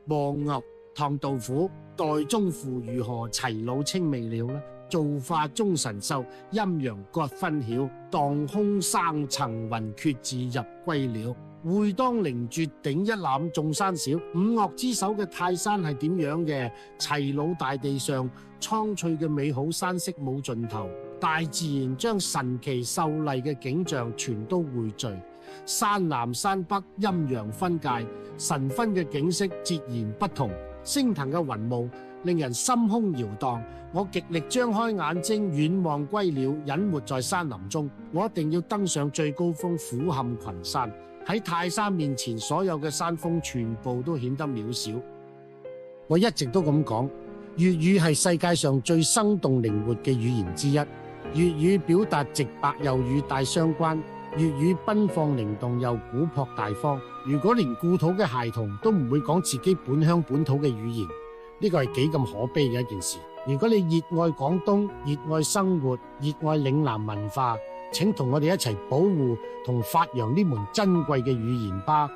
黃牛、燙豆腐、袋中父如何齊魯清未了呢？造化鐘神獸，陰陽各分曉。蕩空生層雲，決眥入歸了。會當凌絕頂，一覽眾山小。五嶽之首嘅泰山係點樣嘅？齊魯大地上，蒼翠嘅美好山色冇盡頭。大自然將神奇秀麗嘅景象全都匯聚。山南山北，陰陽分界，神分嘅景色截然不同。升騰嘅雲霧令人心胸搖蕩，我極力張開眼睛遠望歸鳥，隱沒在山林中。我一定要登上最高峰俯瞰群山。喺泰山面前，所有嘅山峰全部都顯得渺小。我一直都咁講，粵語係世界上最生動靈活嘅語言之一。粵語表達直白又語帶相關，粵語奔放靈動又古樸大方。如果連故土嘅孩童都唔會講自己本鄉本土嘅語言，呢個係幾咁可悲嘅一件事。如果你熱愛廣東、熱愛生活、熱愛嶺南文化，請同我哋一齊保護同發揚呢門珍貴嘅語言吧。